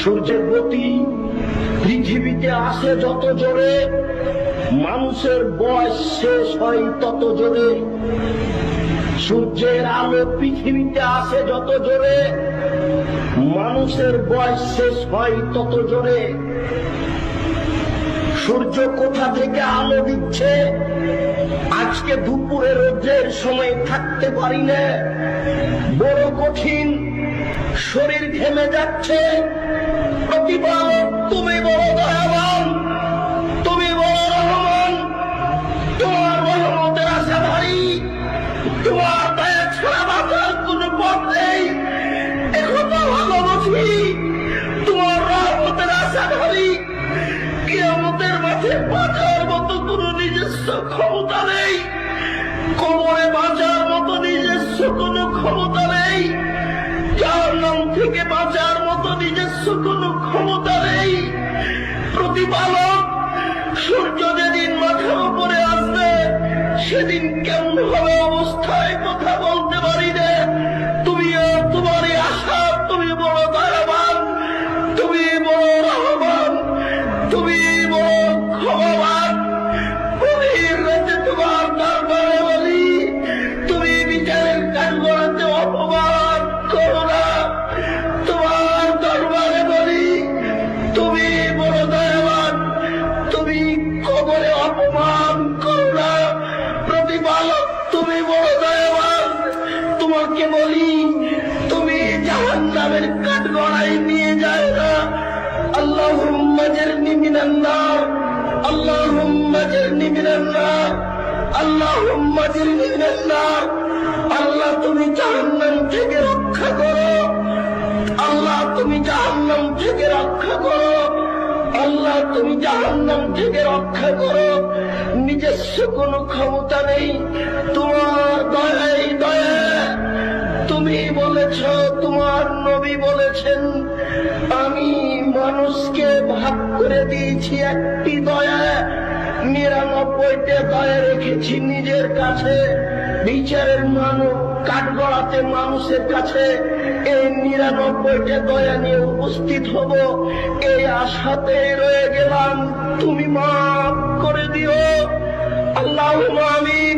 সূর্যের গতি পৃথিবীতে আসে যত জোরে, মানুষের বয়স শেষ হয় তত জোরে। সূর্যের আলো পৃথিবীতে আসে যত জোরে, মানুষের বয়স শেষ হয় তত জোরে। সূর্য কোথা থেকে আলো দিচ্ছে আজকে দুপুরে রোদের সময় থাকতে পারি না, বড় কঠিন, শরীর ঘেমে যাচ্ছে। প্রতিপালক তুমি বড় দয়াবান, তুমি বড় রহমান, তোমার রহমতের আশা ভারী, তোমার দয়া ছাড়া বাঁচার কোন পথ নেই। এখন ভালোবাসি তোমার রহমতের আশা ভারী, কিয়ামতের মাঠে বাঁচার মতো কোন নিজস্ব ক্ষমতা নেই, কবরে বাঁচার মতো নিজস্ব কোন ক্ষমতা নেই, জাহান্নাম থেকে বাঁচার মতো নিজস্ব কোন ক্ষমতা নেই। প্রতিপালক সূর্য যেদিন মাথার উপরে আসবে সেদিন কেমন হবে অবস্থায় কথা বলতে পারি না। তুমিও তোমারই আশা, তুমি বড় দয়াবান, তুমি বড় রহমান, তুমি বড় ক্ষমাবান। গভীর রাতে তোমার দরবারে বলি, তুমি বিচারের কাঠগড়াতে অপমান করো না। তোমার দরবারে বলি, তুমি বড় দয়াবান, তুমি কবরে অপমান করো না। প্রতিপালক তুমি বড় দয়াবান, তোমাকে বলি তুমি জাহান্নামের কাঠগড়ায় নিয়ে যায় না। আল্লাহুম্মা জারনি মিনান নার, আল্লাহুম্মা জারনি মিনান নার, আল্লাহুম্মা জারনি মিনান নার। আল্লাহ তুমি জাহান্নাম থেকে রক্ষা করো, আল্লাহ তুমি জাহান্নাম থেকে রক্ষা করো, আল্লাহ তুমি জাহান্নাম থেকে রক্ষা করো। নিজস্ব কোনো ক্ষমতা নেই, তোমার দয়াই দয়া। তুমি বলেছ, তোমার নবী বলেছেন, আমি মানুষকে ভাগ করে দিয়েছি একটি দয়া, ৯৯টা দয়া রেখেছি নিজের কাছে। বিচারের মানব কাঠগড়াতে মানুষের কাছে এই ৯৯টা দয়া নিয়ে উপস্থিত হব, এই আশাতে রয়ে গেলাম, তুমি মাফ করে দিও। আল্লাহুম্মা আমিন।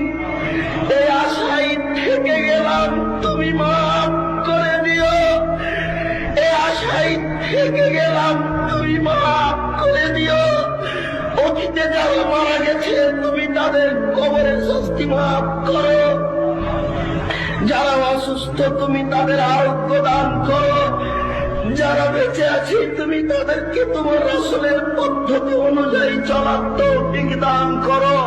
এই আশায় থেকে গেলাম, তুমি মাফ করে দিও। এই আশায় থেকে গেলাম, তুমি মাফ করে দিও। অতীতে যারা মারা গেছে তুমি তাদের কবরের শাস্তি মাফ করো, যারা অসুস্থ তুমি তাদের আরোগ্য দান করো, যারা বেঁচে আছে তুমি তাদেরকে তোমার রাসূলের পদ্ধতি অনুযায়ী চলার তৌফিক দান করো।